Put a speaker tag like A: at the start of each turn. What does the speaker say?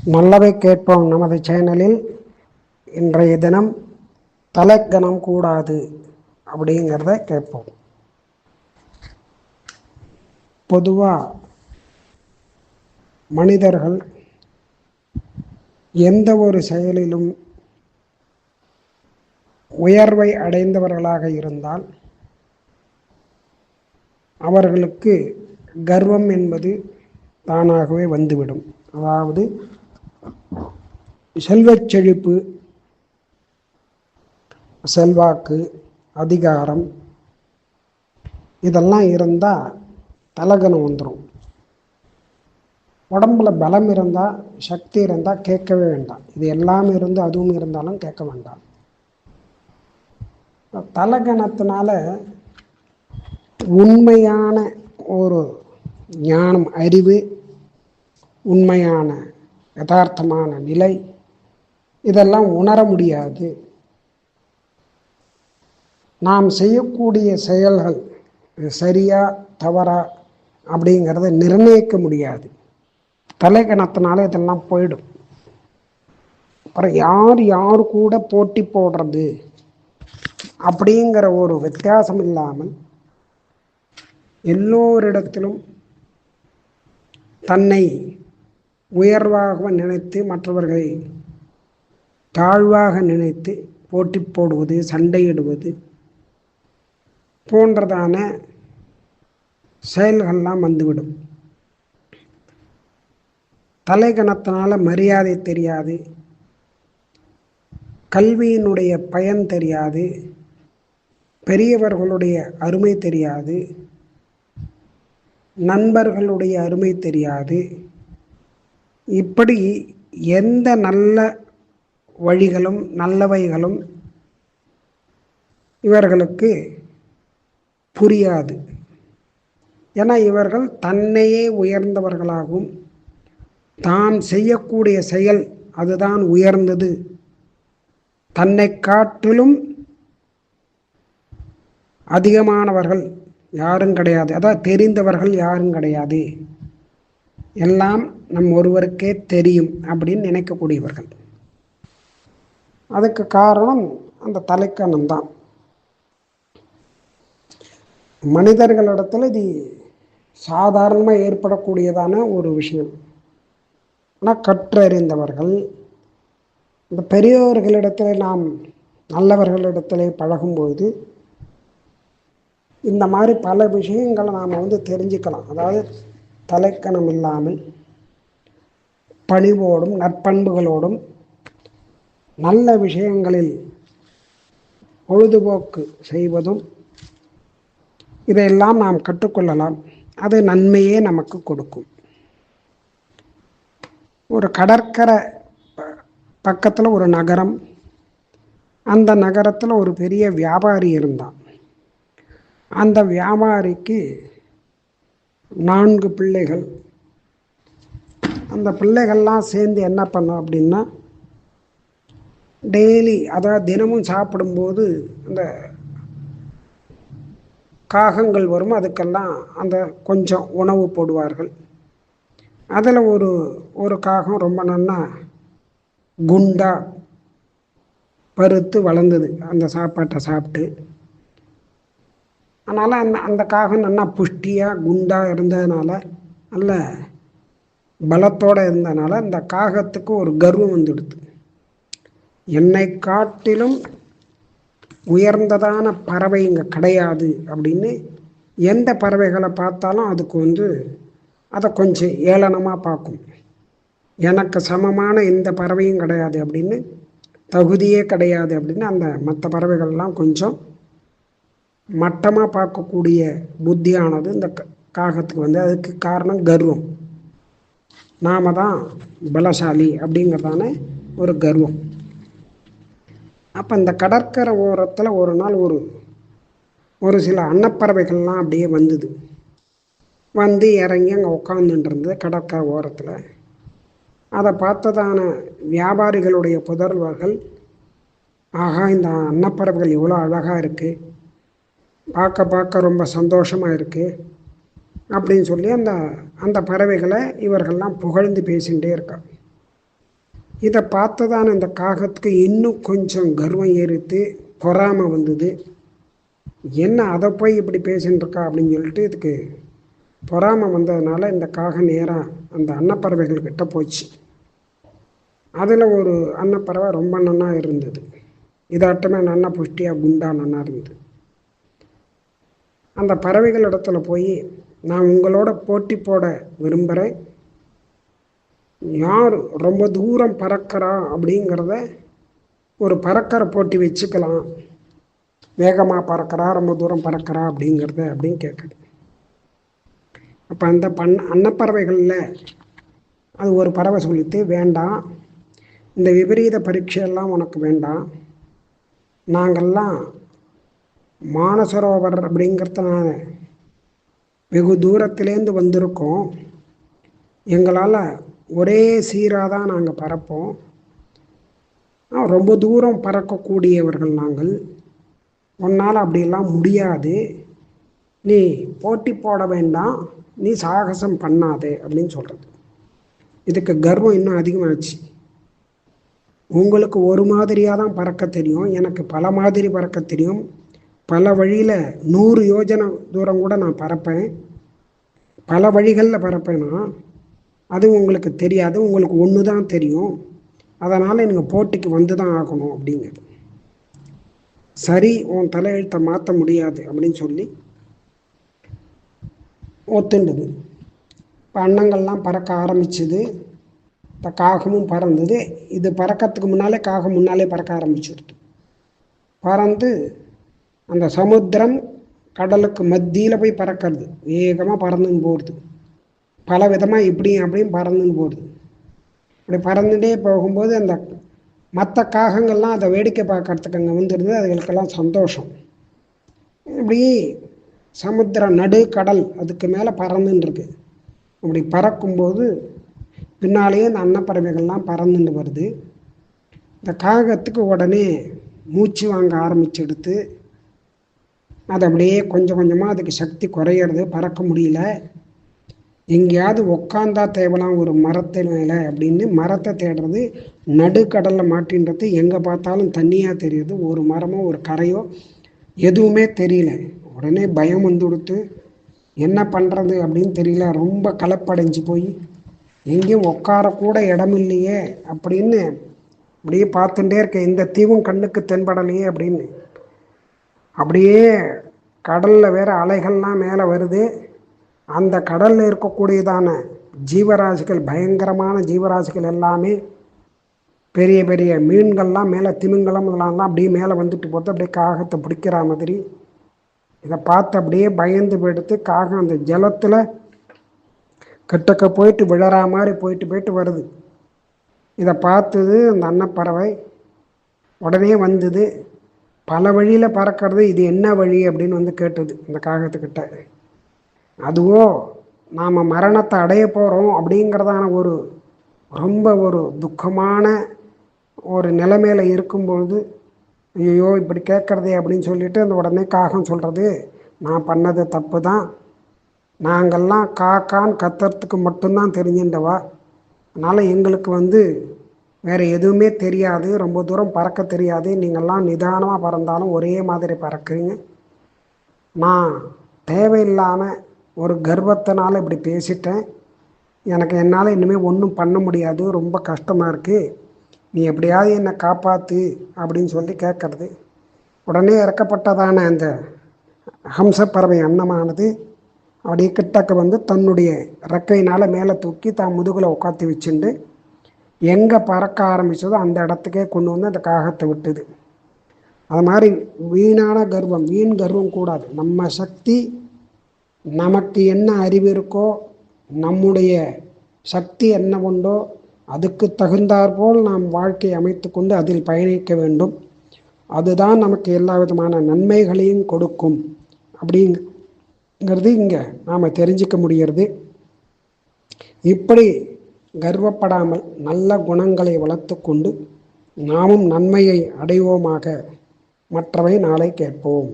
A: நல்லவை கேட்போம் நமது சேனலில் இன்றைய தினம் தலைக்கணம் கூடாது அப்படிங்கிறத கேட்போம். பொதுவாக மனிதர்கள் எந்த ஒரு செயலிலும் உயர்வை அடைந்தவர்களாக இருந்தால் அவர்களுக்கு கர்வம் என்பது தானாகவே வந்துவிடும். அதாவது செல்வச் செழிப்பு, செல்வாக்கு, அதிகாரம் இதெல்லாம் இருந்தால் தலகணம் வந்துடும். உடம்புல பலம் இருந்தால், சக்தி இருந்தால் கேட்கவே வேண்டாம். இது எல்லாமே இருந்து அதுவும் இருந்தாலும் கேட்க வேண்டாம். தலகணத்தினால உண்மையான ஒரு ஞானம், அறிவு, உண்மையான யதார்த்தமான நிலை இதெல்லாம் உணர முடியாது. நாம் செய்யக்கூடிய செயல்கள் சரியா தவறா அப்படிங்கிறத நிர்ணயிக்க முடியாது. தலைக்கணத்தினால இதெல்லாம் போயிடும். அப்புறம் யார் கூட போட்டி போடுறது அப்படிங்கிற ஒரு வித்தியாசம் இல்லாமல் எல்லோரிடத்திலும் தன்னை உயர்வாக நினைத்து மற்றவர்களை தாழ்வாக நினைத்து போட்டி போடுவது, சண்டையிடுவது போன்றதான செயல்கள்லாம் வந்துவிடும். தலைகணத்தினால மரியாதை தெரியாது, கல்வியினுடைய பயன் தெரியாது, பெரியவர்களுடைய அருமை தெரியாது, நண்பர்களுடைய அருமை தெரியாது. இப்படி எந்த நல்ல வழிகளும் நல்லவைகளும் இவர்களுக்கு புரியாது. ஏன்னா இவர்கள் தன்னையே உயர்ந்தவர்களாகவும் தான் செய்யக்கூடிய செயல் அதுதான் உயர்ந்தது, தன்னை காட்டிலும் அதிகமானவர்கள் யாரும் கிடையாது, அதாவது தெரிந்தவர்கள் யாரும் கிடையாது, எல்லாம் நம் ஒருவருக்கே தெரியும் அப்படின்னு நினைக்கக்கூடியவர்கள். அதுக்கு காரணம் அந்த தலைக்கணம் தான். மனிதர்களிடத்தில் இது சாதாரணமாக ஏற்படக்கூடியதான ஒரு விஷயம். ஆனால் கற்றறிந்தவர்கள், இந்த பெரியோர்களிடத்தில் நாம் நல்லவர்களிடத்தில் பழகும்போது இந்த மாதிரி பல விஷயங்களை நாம் தெரிஞ்சுக்கலாம். அதாவது தலைக்கணம் இல்லாமல் பணிவோடும் நற்பண்புகளோடும் நல்ல விஷயங்களில் பொழுதுபோக்கு செய்வதும் இதையெல்லாம் நாம் கற்றுக்கொள்ளலாம். அது நன்மையே நமக்கு கொடுக்கும். ஒரு கடற்கரை பக்கத்தில் ஒரு நகரம், அந்த நகரத்தில் ஒரு பெரிய வியாபாரி இருந்தான். அந்த வியாபாரிக்கு 4 பிள்ளைகள். அந்த பிள்ளைகள்லாம் சேர்ந்து என்ன பண்ணோம் அப்படின்னா, டெய்லி அதாவது தினமும் சாப்பிடும்போது அந்த காகங்கள் வரும், அதுக்கெல்லாம் அந்த கொஞ்சம் உணவு போடுவார்கள். அதில் ஒரு காகம் ரொம்ப நல்லா குண்டா பருத்து வளர்ந்தது அந்த சாப்பாட்டை சாப்பிட்டு. அதனால் அந்த காகம் நல்லா புஷ்டியாக குண்டாக இருந்ததுனால, நல்ல பலத்தோடு இருந்ததுனால அந்த காகத்துக்கு ஒரு கர்வம் வந்துடுது. என்னை காட்டிலும் உயர்ந்ததான பறவை இங்கே கிடையாது அப்படின்னு எந்த பறவைகளை பார்த்தாலும் அதுக்கு அதை கொஞ்சம் ஏளனமாக பார்க்கும். எனக்கு சமமான எந்த பறவையும் கிடையாது அப்படின்னு, தகுதியே கிடையாது அப்படின்னு அந்த மற்ற பறவைகள்லாம் கொஞ்சம் மட்டமாக பார்க்கக்கூடிய புத்தியானது இந்த காகத்துக்கு அதுக்கு காரணம் கர்வம். நாம தான் பலசாலி அப்படிங்கிறதான ஒரு கர்வம். அப்போ இந்த கடற்கரை ஓரத்தில் ஒரு நாள் ஒரு சில அன்னப்பறவைகள்லாம் அப்படியே வந்து இறங்கி அங்கே உட்காந்துட்டு இருந்தது கடற்கரை ஓரத்தில். அதை பார்த்ததான வியாபாரிகளுடைய புதல்வர்கள், ஆகா இந்த அன்னப்பறவைகள் இவ்வளோ அழகாக இருக்குது, பார்க்க ரொம்ப சந்தோஷமாக இருக்குது அப்படின்னு சொல்லி அந்த பறவைகளை இவர்கள்லாம் புகழ்ந்து பேசிகிட்டே இருக்காங்க. இதை பார்த்ததான இந்த காகத்துக்கு இன்னும் கொஞ்சம் கர்வம் ஏறித்து பொறாமை வந்தது. என்ன அதை போய் இப்படி பேசின்னு இருக்கா அப்படின்னு சொல்லிட்டு இதுக்கு பொறாமை வந்ததுனால இந்த காகம் நேராக அந்த அன்னப்பறவைகள் கிட்ட போச்சு. அதில் ஒரு அன்னப்பறவை ரொம்ப நன்னா இருந்தது. இதாட்டமே நன்னா புஷ்டியாக குண்டா நன்னா இருந்தது. அந்த பறவைகள் இடத்துல போய், நான் உங்களோட போட்டி போட விரும்புகிறேன், யார் ரொம்ப தூரம் பறக்கிறா அப்படிங்கிறத ஒரு பறக்கிற போட்டி வச்சுக்கலாம், வேகமாக பறக்கிறா ரொம்ப தூரம் பறக்கிறா அப்படிங்கிறத அப்படின்னு கேட்குது. அப்போ அந்த அன்னப்பறவைகளில் அது ஒரு பறவை சொல்லிட்டு, வேண்டாம், இந்த விபரீத பரீட்சையெல்லாம் உனக்கு வேண்டாம், நாங்கள்லாம் மானசரோவர் அப்படிங்கிறதுனால வெகு தூரத்திலேருந்து வந்திருக்கோம், எங்களால் ஒரே சீராக தான் நாங்கள் பறப்போம், ரொம்ப தூரம் பறக்கக்கூடியவர்கள் நாங்கள், உன்னால் அப்படியெல்லாம் முடியாது, நீ போட்டி போட வேண்டாம், நீ சாகசம் பண்ணாதே அப்படின்னு சொல்கிறது. இதுக்கு கர்வம் இன்னும் அதிகமாகிடுச்சு. உங்களுக்கு ஒரு மாதிரியாக தான் பறக்க தெரியும், எனக்கு பல மாதிரி பறக்க தெரியும், பல வழியில் 100 யோஜனை தூரம் கூட நான் பறப்பேன், பல வழிகளில் பறப்பேன்னா அது உங்களுக்கு தெரியாது, உங்களுக்கு ஒன்று தான் தெரியும், அதனால் நீங்கள் போட்டிக்கு வந்து தான் ஆகணும் அப்படிங்கிறது. சரி, உன் தலையெழுத்தை மாற்ற முடியாது அப்படின்னு சொல்லி ஒத்துண்டுது. இப்போ அன்னங்கள்லாம் பறக்க ஆரம்பிச்சுது. இப்போ காகமும் பறந்தது. இது பறக்கிறதுக்கு முன்னாலே காகம் முன்னாலே பறக்க ஆரம்பிச்சுடுது. பறந்து அந்த சமுத்திரம் கடலுக்கு மத்தியில் போய் பறக்கிறது, வேகமாக பறந்துன்னு போகிறது, பல விதமாக இப்படியும் அப்படியும் பறந்துன்னு போகிறது. இப்படி பறந்துட்டே போகும்போது அந்த மற்ற காகங்கள்லாம் அதை வேடிக்கை பார்க்கறதுக்கு அங்கே வந்துடுது. அதுகளுக்கெல்லாம் சந்தோஷம். இப்படி சமுத்திரம் நடு கடல் அதுக்கு மேலே பறந்துன்னு இருக்கு. அப்படி பறக்கும்போது பின்னாலேயே இந்த அன்னப்பறவைகள்லாம் பறந்துட்டு வருது. இந்த காகத்துக்கு உடனே மூச்சு வாங்க ஆரம்பிச்செடுத்து அது அப்படியே கொஞ்சம் கொஞ்சமாக அதுக்கு சக்தி குறையிறது, பறக்க முடியல. எங்கேயாவது உக்காந்தா தேவலாம் ஒரு மரத்தின் மேலே அப்படின்னு மரத்தை தேடுறது. நடுக்கடலில் மாட்டின்றது, எங்கே பார்த்தாலும் தண்ணியாக தெரியுது, ஒரு மரமோ ஒரு கரையோ எதுவுமே தெரியல. உடனே பயம் வந்து கொடுத்து என்ன பண்ணுறது அப்படின்னு தெரியல, ரொம்ப கலப்படைஞ்சு போய் எங்கேயும் உட்காரக்கூட இடம் இல்லையே அப்படின்னு அப்படியே பார்த்துட்டே இருக்கேன், இந்த தீவும் கண்ணுக்கு தென்படலையே அப்படின்னு. அப்படியே கடலில் வேற அலைகள்லாம் மேலே வருது. அந்த கடலில் இருக்கக்கூடியதான ஜீவராசிகள், பயங்கரமான ஜீவராசிகள் எல்லாமே, பெரிய பெரிய மீன்கள்லாம் மேலே, திமிங்கலம் இதெல்லாம் அப்படியே மேலே வந்துட்டு போகிறது, அப்படியே காகத்தை பிடிக்கிற மாதிரி. இதை பார்த்து அப்படியே பயந்து போயிடுத்து. காகம் அந்த ஜலத்தில் கிட்டக்க போயிட்டு விழற மாதிரி போயிட்டு வருது. இதை பார்த்தது அந்த அன்னப்பறவை உடனே வந்தது. பல வழியில் பறக்கிறது, இது என்ன வழி அப்படின்னு வந்து கேட்டது இந்த காகத்துக்கிட்ட. அதுவோ நாம் மரணத்தை அடைய போகிறோம் அப்படிங்கிறதான ஒரு ரொம்ப ஒரு துக்கமான ஒரு நிலைமையில் இருக்கும்பொழுது, ஐயோ இப்படி கேட்குறதே அப்படின்னு சொல்லிட்டு அந்த உடனே காகம் சொல்கிறது, நான் பண்ணது தப்பு தான், நாங்கள்லாம் காக்கான்னு கத்துறதுக்கு மட்டும்தான் தெரிஞ்சின்றவா, அதனால் எங்களுக்கு வேறு எதுவுமே தெரியாது, ரொம்ப தூரம் பறக்க தெரியாது, நீங்கள்லாம் நிதானமாக பறந்தாலும் ஒரே மாதிரி பறக்குறீங்க, நான் தேவையில்லாமல் ஒரு கர்வத்தினால இப்படி பேசிட்டேன், எனக்கு என்னால் இனிமேல் ஒன்றும் பண்ண முடியாது, ரொம்ப கஷ்டமாக இருக்குது, நீ எப்படியாவது என்னை காப்பாற்று அப்படின்னு சொல்லி கேட்குறது. உடனே இறக்கப்பட்டதான அந்த ஹம்சப்பறவை அன்னமானது அப்படியே கிட்டக்க வந்து தன்னுடைய ரெக்கையினால் மேலே தூக்கி தான் முதுகில் உட்காத்தி வச்சுட்டு எங்கே பறக்க ஆரம்பித்ததோ அந்த இடத்துக்கே கொண்டு வந்து அந்த காகத்தை விட்டுது. அது மாதிரி வீணான கர்வம், வீண் கர்வம் கூடாது. நம்ம சக்தி, நமக்கு என்ன அறிவு இருக்கோ, நம்முடைய சக்தி என்ன உண்டோ அதுக்கு தகுந்தாற்போல் நாம் வாழ்க்கையை அமைத்து கொண்டு அதில் பயணிக்க வேண்டும். அதுதான் நமக்கு எல்லா விதமான நன்மைகளையும் கொடுக்கும் அப்படிங்கிறது இங்கே நாம் தெரிஞ்சிக்க முடிகிறது. இப்படி கர்வப்படாமல் நல்ல குணங்களை வளர்த்து கொண்டு நாமும் நன்மையை அடைவோமாக. மற்றவை நாளை கேட்போம்.